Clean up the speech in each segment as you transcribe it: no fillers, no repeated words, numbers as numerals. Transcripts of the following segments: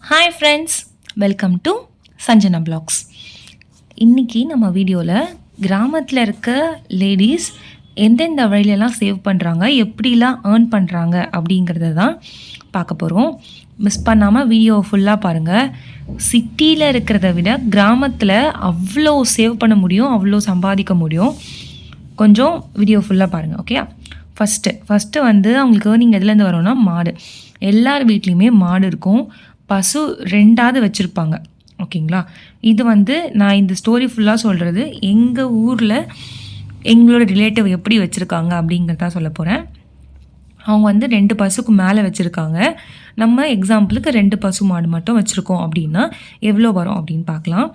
Hi friends, welcome to Sanjana blogs. இன்றைக்கி நம்ம வீடியோவில் கிராமத்தில் இருக்க லேடிஸ் எந்தெந்த வழியிலலாம் சேவ் பண்ணுறாங்க, எப்படிலாம் ஏர்ன் பண்ணுறாங்க அப்படிங்கிறத தான் பார்க்க போகிறோம். மிஸ் பண்ணாமல் வீடியோ ஃபுல்லாக பாருங்கள். சிட்டியில் இருக்கிறத விட கிராமத்தில் அவ்வளோ சேவ் பண்ண முடியும், அவ்வளோ சம்பாதிக்க முடியும். கொஞ்சம் வீடியோ ஃபுல்லாக பாருங்கள், ஓகே? ஃபஸ்ட்டு வந்து அவங்களுக்கு ஏர்னிங் எதுலேருந்து வரும்னா மாடு. எல்லார் வீட்லேயுமே மாடு இருக்கும். பசு 2ஆவது வச்சுருப்பாங்க, ஓகேங்களா? இது வந்து நான் இந்த ஸ்டோரி ஃபுல்லாக சொல்கிறது எங்கள் ஊரில் எங்களோட ரிலேட்டிவ் எப்படி வச்சுருக்காங்க அப்படிங்கிறதான் சொல்ல போகிறேன். அவங்க வந்து 2 பசுக்கு மேலே வச்சுருக்காங்க. நம்ம எக்ஸாம்பிளுக்கு 2 பசு மாடு மட்டும் வச்சுருக்கோம் அப்படின்னா எவ்வளோ வரும் அப்படின்னு பார்க்கலாம்.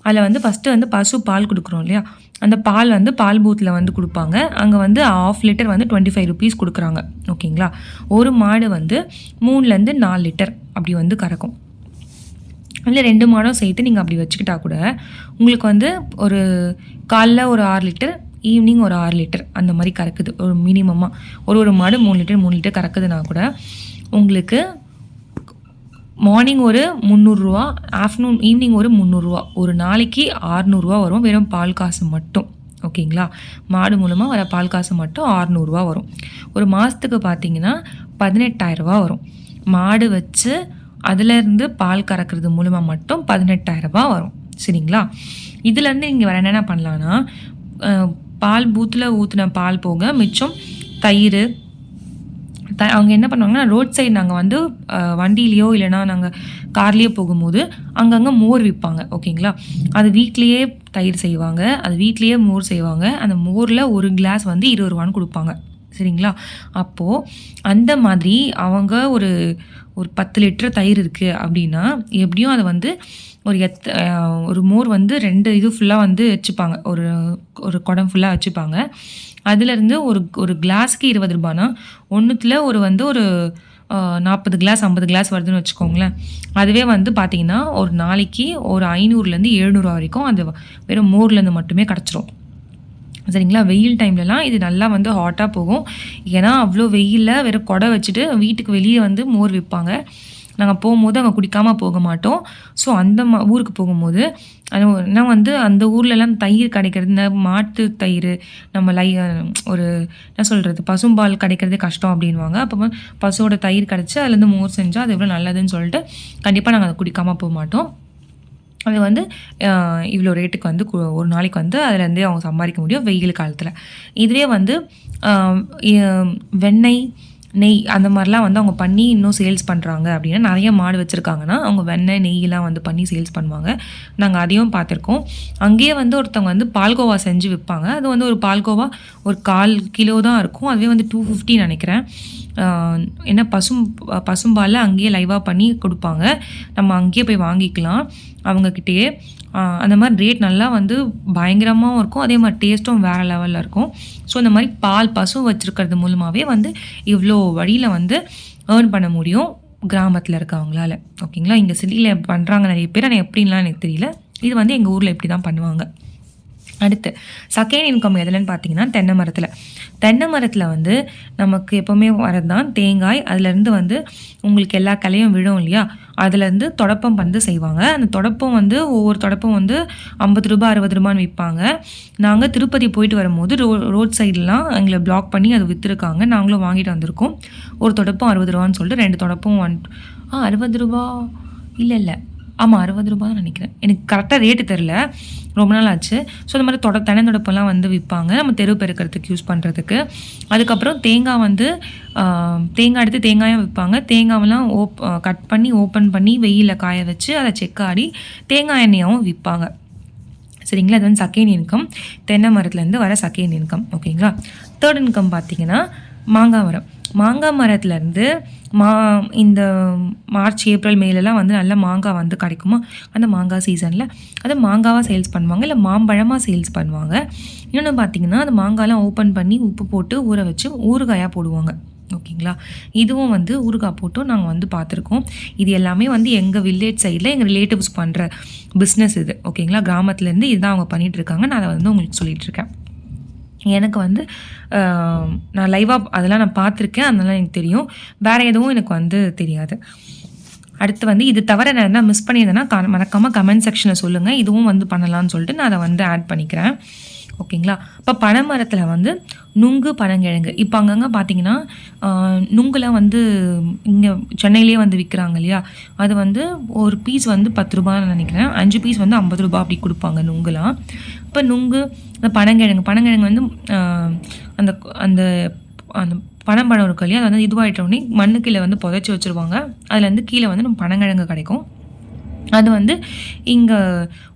அதில் வந்து ஃபஸ்ட்டு வந்து பசு பால் கொடுக்குறோம் இல்லையா, அந்த பால் வந்து பால் பூத்தில் வந்து கொடுப்பாங்க. அங்கே வந்து 1/2 லிட்டர் வந்து 25 rupees கொடுக்குறாங்க, ஓகேங்களா? ஒரு மாடு வந்து 3லேருந்து 4 லிட்டர் அப்படி வந்து கறக்கும். இல்லை 2 மாடும் சேர்த்து நீங்கள் அப்படி வச்சுக்கிட்டா கூட உங்களுக்கு வந்து ஒரு காலைல ஒரு 6 லிட்டர், ஈவினிங் ஒரு 6 லிட்டர் அந்த மாதிரி கறக்குது. ஒரு மினிமமாக ஒரு மாடு 3 லிட்டர் கறக்குதுன்னா கூட உங்களுக்கு மார்னிங் ஒரு 300 ரூபா, ஆஃப்டர்நூன் ஈவினிங் ஒரு 300 ரூபா, ஒரு நாளைக்கு 600 ரூபா வரும் வெறும் பால் காசு மட்டும், ஓகேங்களா? மாடு மூலமாக வர பால் காசு மட்டும் 600 ரூபா வரும். ஒரு மாதத்துக்கு பார்த்தீங்கன்னா 18,000 ரூபா வரும். மாடு வச்சு அதுலேருந்து பால் கறக்கிறது மூலமாக மட்டும் 18,000 ரூபா வரும், சரிங்களா? இதுலேருந்து நீங்கள் வேறு என்னென்ன பண்ணலான்னா, பால் பூத்தில் ஊற்றின பால் போக மிச்சம் தயிர், அவங்க என்ன பண்ணுவாங்கன்னா ரோட் சைடு நாங்கள் வந்து வண்டியிலையோ இல்லைனா நாங்கள் கார்லேயோ போகும்போது அங்கங்கே மோர் விற்பாங்க, ஓகேங்களா? அது வீட்லேயே தயிர் செய்வாங்க, அது வீட்லேயே மோர் செய்வாங்க. அந்த மோரில் ஒரு கிளாஸ் வந்து 20 ரூபான்னு கொடுப்பாங்க, சரிங்களா? அப்போது அந்த மாதிரி அவங்க ஒரு 10 லிட்டர் தயிர் இருக்குது அப்படின்னா எப்படியும் அதை வந்து ஒரு மோர் வந்து 2 இது ஃபுல்லாக வந்து வச்சுப்பாங்க, ஒரு குடம் ஃபுல்லாக வச்சுப்பாங்க. அதுலேருந்து ஒரு கிளாஸுக்கு 20 ரூபானா ஒன்றுத்தில் ஒரு 40 கிளாஸ் 50 கிளாஸ் வருதுன்னு வச்சுக்கோங்களேன். அதுவே வந்து பார்த்திங்கன்னா ஒரு நாளைக்கு ஒரு 500லேருந்து 700 வரைக்கும் அது வெறும் மோர்லேருந்து மட்டுமே கிடச்சிரும், சரிங்களா? வெயில் டைம்லலாம் இது நல்லா வந்து ஹாட்டாக போகும். ஏன்னா அவ்வளோ வெயிலில் வெறும் குடை வச்சுட்டு வீட்டுக்கு வெளியே வந்து மோர் விற்பாங்க. நாங்கள் போகும்போது அங்கே குடிக்காமல் போக மாட்டோம். ஸோ அந்த ஊருக்கு போகும்போது நான் வந்து அந்த ஊர்லலாம் தயிர் கிடைக்கிறது, இந்த மாட்டு தயிர் நம்ம ஒரு என்ன சொல்கிறது, பசும்பால் கிடைக்கிறதே கஷ்டம் அப்படின்வாங்க. அப்போ பசுவோட தயிர் கிடச்சி அதுலேருந்து மோர் செஞ்சால் அது எவ்வளோ நல்லதுன்னு சொல்லிட்டு கண்டிப்பாக நாங்கள் அதை குடிக்காமல் போக மாட்டோம். அது வந்து இவ்வளோ ரேட்டுக்கு வந்து ஒரு நாளைக்கு வந்து அதுலேருந்தே அவங்க சம்பாதிக்க முடியும் வெயில் காலத்தில். இதுவே வந்து வெண்ணெய், நெய் அந்த மாதிரிலாம் வந்து அவங்க பண்ணி இன்னும் சேல்ஸ் பண்ணுறாங்க அப்படின்னா, நிறைய மாடு வச்சுருக்காங்கன்னா அவங்க வெண்ணெய், நெய்யெலாம் வந்து பண்ணி சேல்ஸ் பண்ணுவாங்க. நாங்கள் அதையும் பார்த்துருக்கோம். அங்கேயே வந்து ஒருத்தவங்க வந்து பால்கோவா செஞ்சு விற்பாங்க. அது வந்து ஒரு பால்கோவா ஒரு 1/4 கிலோ தான் இருக்கும். அதுவே வந்து 250 நினைக்கிறேன். ஏன்னா பசும்பாலில் அங்கேயே லைவாக பண்ணி கொடுப்பாங்க. நம்ம அங்கேயே போய் வாங்கிக்கலாம் அவங்கக்கிட்டேயே. அந்த மாதிரி ரேட் நல்லா வந்து பயங்கரமாகவும் இருக்கும், அதே மாதிரி டேஸ்ட்டும் வேறு லெவலில் இருக்கும். ஸோ இந்த மாதிரி பசு வச்சுருக்கிறது மூலமாகவே வந்து இவ்வளோ வழியில் வந்து ஏர்ன் பண்ண முடியும் கிராமத்தில் இருக்கவங்களால, ஓகேங்களா? இங்கே சிட்டியில் பண்ணுறாங்க நிறைய பேர், ஆனால் எப்படின்லாம் எனக்கு தெரியல. இது வந்து எங்கள் ஊரில் இப்படி தான் பண்ணுவாங்க. அடுத்து செகண்ட் இன்கம் எதுலன்னு பார்த்தீங்கன்னா தென்னை மரத்தில் வந்து நமக்கு எப்போவுமே வரது தான் தேங்காய். அதுலேருந்து வந்து உங்களுக்கு எல்லா கிளையும் விழும் இல்லையா, அதுலேருந்து தொடப்பம் வந்து செய்வாங்க. அந்த தொடப்பம் வந்து ஒவ்வொரு தொடப்பம் வந்து 50 ரூபா 60 ரூபான்னு விற்பாங்க. நாங்கள் திருப்பதி போயிட்டு வரும்போது ரோட் சைட்லாம் எங்களை பிளாக் பண்ணி அது விற்றுருக்காங்க. நாங்களும் வாங்கிட்டு வந்திருக்கோம். ஒரு தொடப்பம் 60 ரூபான்னு சொல்லிட்டு 2 தொடப்பம் 60 ரூபா இல்லை ஆமாம் 60 ரூபா தான் நினைக்கிறேன், எனக்கு கரெக்டாக ரேட்டு தெரில, ரொம்ப நாள் ஆச்சு. ஸோ இந்த மாதிரி தென்னை தொடப்பெல்லாம் வந்து விற்பாங்க நம்ம தெரு பெருக்கிறதுக்கு யூஸ் பண்ணுறதுக்கு. அதுக்கப்புறம் தேங்காய் வந்து தேங்காய் எடுத்து தேங்காயும் விற்பாங்க. தேங்காயெல்லாம் கட் பண்ணி ஓப்பன் பண்ணி வெயிலில் காய வச்சு அதை செக்காடி தேங்காய் எண்ணெயாகவும் விற்பாங்க, சரிங்களா? அது வந்து செகண்ட் இன்கம், தென்னை மரத்துலேருந்து வர செகண்ட் இன்கம், ஓகேங்களா? தேர்ட் இன்கம் பார்த்தீங்கன்னா மாங்காய் மரத்துலேருந்து இந்த மார்ச் ஏப்ரல் மேலெலாம் வந்து நல்ல மாங்காய் வந்து கிடைக்குமா, அந்த மாங்காய் சீசனில் அதை மாங்காவாக சேல்ஸ் பண்ணுவாங்க, இல்லை மாம்பழமாக சேல்ஸ் பண்ணுவாங்க. இன்னொன்று பார்த்தீங்கன்னா அந்த மாங்காயெலாம் ஓப்பன் பண்ணி உப்பு போட்டு ஊற வச்சு ஊறுகாயாக போடுவாங்க, ஓகேங்களா? இதுவும் வந்து ஊறுகாய் போட்டும் நாங்கள் வந்து பார்த்துருக்கோம். இது எல்லாமே வந்து எங்கள் வில்லேஜ் சைடில் எங்கள் ரிலேட்டிவ்ஸ் பண்ணுற பிஸ்னஸ் இது, ஓகேங்களா? கிராமத்துலேருந்து இதுதான் அவங்க பண்ணிகிட்ருக்காங்க. நான் அதை வந்து உங்களுக்கு சொல்லிகிட்ருக்கேன். எனக்கு வந்து நான் லைவாக அதெல்லாம் நான் பார்த்துருக்கேன், அதெல்லாம் எனக்கு தெரியும். வேறு எதுவும் எனக்கு வந்து தெரியாது. அடுத்து வந்து இது தவிர நான் என்ன மிஸ் பண்ணியிருந்தேன்னா மறக்காமல் கமெண்ட் செக்ஷனில் சொல்லுங்கள். இதுவும் வந்து பண்ணலான்னு சொல்லிட்டு நான் அதை வந்து ஆட் பண்ணிக்கிறேன். ஓகேங்களா. இப்போ பனைமரத்தில் வந்து நுங்கு பனங்கிழங்கு இப்போ அங்கங்கே பார்த்தீங்கன்னா நுங்குலாம் வந்து இங்கே சென்னையிலே வந்து விற்கிறாங்க இல்லையா. அது வந்து ஒரு பீஸ் வந்து 10 ரூபான்னு நினைக்கிறேன். 5 பீஸ் வந்து 50 ரூபா அப்படி கொடுப்பாங்க நுங்குலாம். இப்போ நுங்கு அந்த பனங்கிழங்கு வந்து அந்த அந்த அந்த பனம்பழம் இருக்கும் இல்லையா, அது வந்து இதுவாகிட்டோடனே மண்ணு கீழே வந்து புதைச்சி வச்சுருவாங்க. அதுலேருந்து கீழே வந்து நம்ம பனங்கிழங்கு கிடைக்கும். அது வந்து இங்கே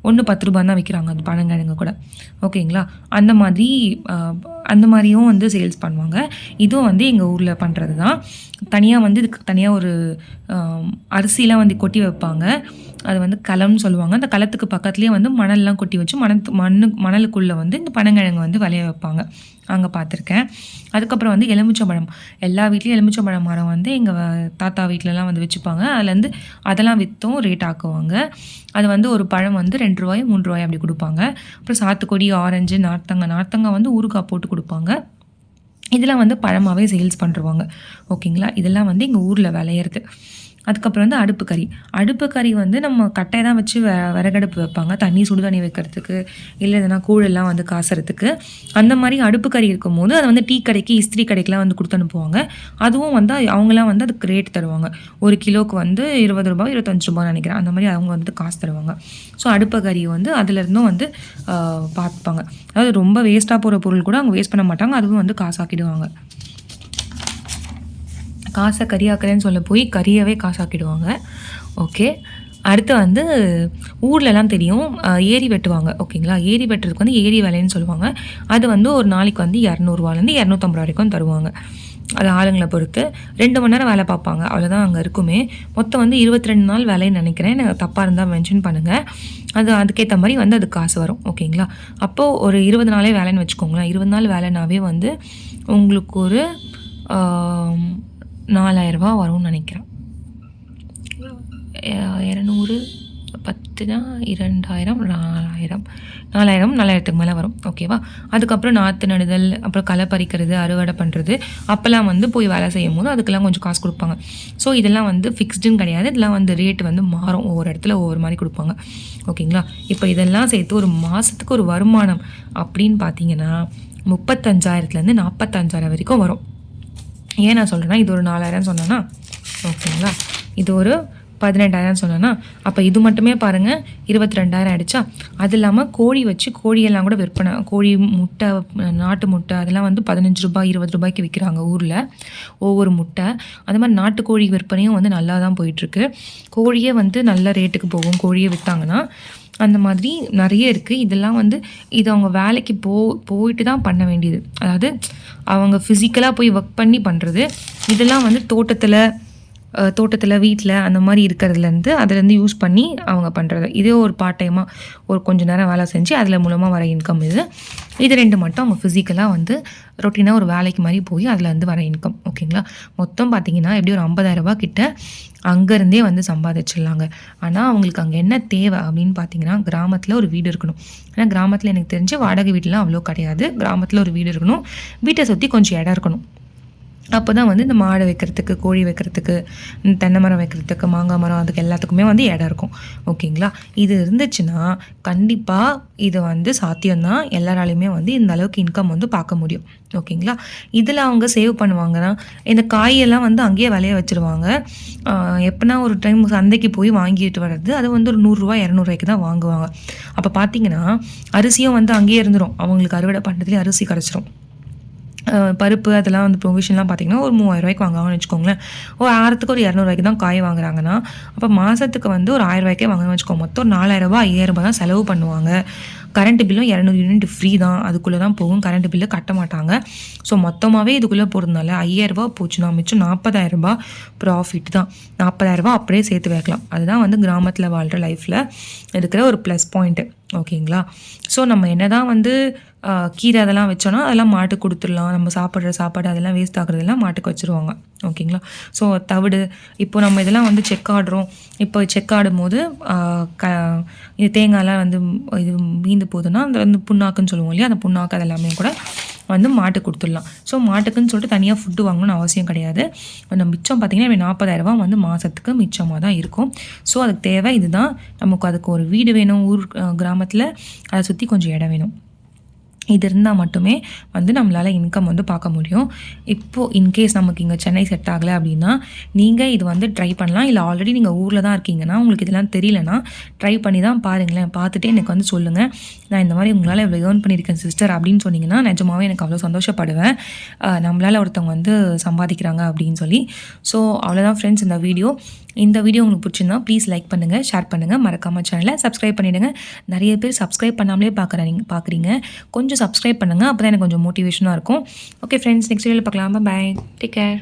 1 10 ரூபான்னு தான் விற்கிறாங்க அந்த பனங்கிழங்கு கூட. ஓகேங்களா. அந்த மாதிரியும் வந்து சேல்ஸ் பண்ணுவாங்க. இதுவும் வந்து எங்கள் ஊரில் பண்ணுறது தான். தனியாக வந்து இதுக்கு தனியாக ஒரு அரிசிலாம் வந்து கொட்டி வைப்பாங்க. அது வந்து களம்னு சொல்லுவாங்க. அந்த களத்துக்கு பக்கத்துலேயே வந்து மணல்லாம் கொட்டி வச்சு மணலுக்குள்ளே வந்து இந்த பனங்கிழங்கு வந்து விளைய வைப்பாங்க. அங்கே பார்த்துருக்கேன். அதுக்கப்புறம் வந்து எலுமிச்சம்பழம், எல்லா வீட்லேயும் எலுமிச்சம்பழம் மரம் வந்து எங்கள் தாத்தா வீட்டிலலாம் வந்து வச்சுப்பாங்க. அதுலேருந்து அதெல்லாம் விற்றும் ரேட் ஆக்குவாங்க. அது வந்து ஒரு பழம் வந்து 2 ரூபாய் 3 ரூபாய் அப்படி கொடுப்பாங்க. அப்புறம் சாத்துக்குடி, ஆரஞ்சு, நார்த்தங்காய் வந்து ஊறுகாய் போட்டு கொடுப்பாங்க. இதெல்லாம் வந்து பழமாகவே சேல்ஸ் பண்ணுறவாங்க. ஓகேங்களா. இதெல்லாம் வந்து எங்கள் ஊரில் விளையிறது. அதுக்கப்புறம் வந்து அடுப்பு கறி வந்து நம்ம கட்டையை தான் வச்சு விறகடுப்பு வைப்பாங்க. சுடு தண்ணி வைக்கிறதுக்கு, இல்லை எதனா கூழெல்லாம் வந்து காசுறதுக்கு. அந்த மாதிரி அடுப்பு கறி இருக்கும்போது அதை வந்து டீ கடைக்கு, இஸ்திரி கடைக்கெலாம் வந்து கொடுத்து அனுப்புவாங்க. அதுவும் வந்து அவங்களாம் வந்து அதுக்கு ரேட் தருவாங்க. 1 கிலோவுக்கு வந்து 20 ரூபாய் 25 ரூபான்னு நினைக்கிறேன். அந்த மாதிரி அவங்க வந்து காசு தருவாங்க. ஸோ அடுப்பு கறி வந்து அதுலேருந்தும் வந்து பார்த்துப்பாங்க. அதாவது ரொம்ப வேஸ்ட்டாக போகிற பொருள் கூட அவங்க வேஸ்ட் பண்ண மாட்டாங்க. அதுவும் வந்து காசாக்கிடுவாங்க. காசை கறியாக்குறேன்னு சொல்ல போய் கறியவே காசாக்கிடுவாங்க. ஓகே. அடுத்து வந்து ஊர்லலாம் தெரியும் ஏரி வெட்டுவாங்க. ஓகேங்களா. ஏரி வெட்டுறதுக்கு வந்து ஏரி வேலைன்னு சொல்லுவாங்க. அது வந்து ஒரு நாளைக்கு வந்து 200 ரூபாலேருந்து 250 வரைக்கும் தருவாங்க. அது ஆளுங்களை பொறுத்து 2 மணி நேரம் வேலை பார்ப்பாங்க. அவ்வளோதான் அங்கே இருக்குமே. மொத்தம் வந்து 22 நாள் வேலைன்னு நினைக்கிறேன். எனக்கு தப்பாக இருந்தால் மென்ஷன் பண்ணுங்கள். அதுக்கேற்ற மாதிரி வந்து அது காசு வரும். ஓகேங்களா. அப்போது ஒரு 20 நாளே வேலைன்னு வச்சுக்கோங்களேன். 20 நாள் வேலைனாவே வந்து உங்களுக்கு ஒரு 4000 ரூபா வரும்னு நினைக்கிறேன். 200 10னா 2000 4000க்கு மேலே வரும். ஓகேவா. அதுக்கப்புறம் நாற்று நடுதல், அப்புறம் களை பறிக்கிறது, அறுவடை பண்ணுறது, அப்போல்லாம் வந்து போய் வேலை செய்யும் போது அதுக்கெல்லாம் கொஞ்சம் காசு கொடுப்பாங்க. ஸோ இதெல்லாம் வந்து ஃபிக்ஸ்டுன்னு கிடையாது. இதெல்லாம் வந்து ரேட் வந்து மாறும். ஒவ்வொரு இடத்துல ஒவ்வொரு மாதிரி கொடுப்பாங்க. ஓகேங்களா. இப்போ இதெல்லாம் சேர்த்து ஒரு மாதத்துக்கு ஒரு வருமானம் அப்படின்னு பார்த்தீங்கன்னா 35,000லேருந்து 45,000 வரைக்கும் வரும். ஏன் நான் சொல்கிறேன்னா, இது ஒரு 4000 சொன்னேன்னா, ஓகேங்களா, இது ஒரு 18,000 சொன்னேன்னா, அப்போ இது மட்டுமே பாருங்கள் 22,000 ஆகிடுச்சா. அது இல்லாமல் கோழி வச்சு கோழியெல்லாம் கூட விற்பனை, கோழி முட்டை, நாட்டு முட்டை அதெல்லாம் வந்து 15 ரூபாய் 20 ரூபாய்க்கு விற்கிறாங்க ஊரில் ஒவ்வொரு முட்டை. அது மாதிரி நாட்டுக்கோழி விற்பனையும் வந்து நல்லா தான் போயிட்டுருக்கு. கோழியே வந்து நல்ல ரேட்டுக்கு போகும் கோழியை விற்றாங்கன்னா. அந்த மாதிரி நிறைய இருக்குது. இதெல்லாம் வந்து இது அவங்க வேலைக்கு போயிட்டு தான் பண்ண வேண்டியது. அதாவது அவங்க ஃபிசிக்கலாக போய் ஒர்க் பண்ணி பண்ணுறது. இதெல்லாம் வந்து தோட்டத்தில் வீட்டில் அந்த மாதிரி இருக்கிறதுலேருந்து அதுலேருந்து யூஸ் பண்ணி அவங்க பண்ணுறது. இதே ஒரு பார்ட் டைமாக ஒரு கொஞ்சம் நேரம் வேலை செஞ்சு அதில் மூலமாக வர இன்கம் இது 2 மட்டும் அவங்க ஃபிசிக்கலாக வந்து ரொட்டீனாக ஒரு வேலைக்கு மாதிரி போய் அதில் வந்து வர இன்கம். ஓகேங்களா. மொத்தம் பார்த்திங்கன்னா எப்படி ஒரு 50,000 ரூபா கிட்ட அங்கேருந்தே வந்து சம்பாதிச்சிடலாங்க. ஆனால் அவங்களுக்கு அங்கே என்ன தேவை அப்படின்னு பார்த்தீங்கன்னா, கிராமத்தில் ஒரு வீடு இருக்கணும். ஏன்னா கிராமத்தில் எனக்கு தெரிஞ்சு வாடகை வீடெலாம் அவ்வளோ கிடையாது. கிராமத்தில் ஒரு வீடு இருக்கணும். வீட்டை சுற்றி கொஞ்சம் இடம் இருக்கணும். அப்போ தான் வந்து இந்த மாடு வைக்கிறதுக்கு, கோழி வைக்கிறதுக்கு, தென்னை மரம் வைக்கிறதுக்கு, மாங்காய் மரம், அதுக்கு எல்லாத்துக்குமே வந்து இடம் இருக்கும். ஓகேங்களா. இது இருந்துச்சுன்னா கண்டிப்பாக இது வந்து சாத்தியம்தான். எல்லாராலையுமே வந்து இந்த அளவுக்கு இன்கம் வந்து பார்க்க முடியும். ஓகேங்களா. இதில் அவங்க சேவ் பண்ணுவாங்கன்னா, இந்த காயெல்லாம் வந்து அங்கேயே விளைய வச்சுருவாங்க. எப்போனா ஒரு டைம் சந்தைக்கு போய் வாங்கிட்டு வர்றது, அது வந்து ஒரு 100 ரூபா 200 ரூபாய்க்கு தான் வாங்குவாங்க. அப்போ பார்த்தீங்கன்னா அரிசியும் வந்து அங்கேயே இருந்துடும். அவங்களுக்கு அறுவடை பண்ணுறதுலேயே அரிசி கிடச்சிரும். பருப்பு அதெல்லாம் வந்து ப்ரொவிஷன்லாம் பார்த்திங்கன்னா ஒரு 3000 ரூபாய்க்கு வாங்குவாங்கன்னு வச்சுக்கோங்களேன். ஒரு வாரத்துக்கு ஒரு 200 ரூபாய்க்கு தான் காய் வாங்குறாங்கன்னா, அப்போ மாதத்துக்கு வந்து ஒரு 1000 ரூபாய்க்கே வாங்கணும்னு வச்சுக்கோங்க. மொத்தம் ஒரு 4000 ரூபா 5000 ரூபாய் தான் செலவு பண்ணுவாங்க. கரண்ட் பில்லும் 200 யூனிட் ஃப்ரீ தான். அதுக்குள்ளே தான் போகும். கரண்ட் பில்லு கட்ட மாட்டாங்க. ஸோ மொத்தமாகவே இதுக்குள்ளே போகிறதுனால 5000 ரூபா போச்சுன்னா மிச்சம் 40,000 ரூபாய் ப்ராஃபிட் தான். 40,000 ரூபா அப்படியே சேர்த்து வைக்கலாம். அதுதான் வந்து கிராமத்தில் வாழ்கிற லைஃப்பில் இருக்கிற ஒரு ப்ளஸ் பாயிண்ட்டு. ஓகேங்களா. ஸோ நம்ம என்ன தான் வந்து கீரை அதெல்லாம் வச்சோன்னா அதெல்லாம் மாட்டுக்கு கொடுத்துடலாம். நம்ம சாப்பிட்ற சாப்பாடு அதெல்லாம் வேஸ்ட் ஆகுறதெல்லாம் மாட்டுக்கு வச்சுருவாங்க. ஓகேங்களா. ஸோ தவிடு இப்போ நம்ம இதெல்லாம் வந்து செக் ஆடுறோம். இப்போ செக் ஆடும் போது இது தேங்காயெலாம் வந்து இது மீந்து போகுதுன்னா அந்த வந்து புண்ணாக்குன்னு சொல்லுவோம் இல்லையா, அந்த புண்ணாக்கு அதெல்லாமே கூட வந்து மாட்டுக்கு கொடுத்துடலாம். ஸோ மாட்டுக்குன்னு சொல்லிட்டு தனியாக ஃபுட்டு வாங்கணும்னு அவசியம் கிடையாது. நம்ம மிச்சம் பார்த்திங்கன்னா 40,000 வந்து மாதத்துக்கு மிச்சமாக தான் இருக்கும். ஸோ அதுக்கு தேவை இதுதான். நமக்கு அதுக்கு ஒரு வீடு வேணும், கிராமத்தில் அதை சுற்றி கொஞ்சம் இடம் வேணும். இது இருந்தால் மட்டுமே வந்து நம்மளால் இன்கம் வந்து பார்க்க முடியும். இப்போது இன்கேஸ் நமக்கு இங்கே சென்னை செட் ஆகலை அப்படின்னா நீங்கள் இது வந்து ட்ரை பண்ணலாம். இல்லை ஆல்ரெடி நீங்கள் ஊரில் தான் இருக்கீங்கன்னா உங்களுக்கு இதெல்லாம் தெரியலனா ட்ரை பண்ணி தான் பாருங்களேன். பார்த்துட்டு எனக்கு வந்து சொல்லுங்கள், நான் இந்த மாதிரி உங்களால் இவ்வளோ ஏர்ன் பண்ணியிருக்கேன் சிஸ்டர் அப்படின்னு சொன்னிங்கன்னா நிஜமாவே எனக்கு அவ்வளோ சந்தோஷப்படுவேன். நம்மளால் ஒருத்தவங்க வந்து சம்பாதிக்கிறாங்க அப்படின்னு சொல்லி. ஸோ அவ்வளோதான் ஃப்ரெண்ட்ஸ் இந்த வீடியோ உங்களுக்கு பிடிச்சிருந்தா ப்ளீஸ் லைக் பண்ணுங்கள், ஷேர் பண்ணுங்கள், மறக்காமல் சேனலை சப்ஸ்கிரைப் பண்ணிவிடுங்க. நிறைய பேர் சப்ஸ்கிரைப் பண்ணாமலே பார்க்குறீங்க. கொஞ்சம் சப்ஸ்கிரைப் பண்ணுங்கள், அப்போ தான் எனக்கு கொஞ்சம் மோட்டிவேஷனாக இருக்கும். ஓகே ஃப்ரெண்ட்ஸ், நெக்ஸ்ட் வீடியோவில் பார்க்கலாம். பாய், டேக் கேர்.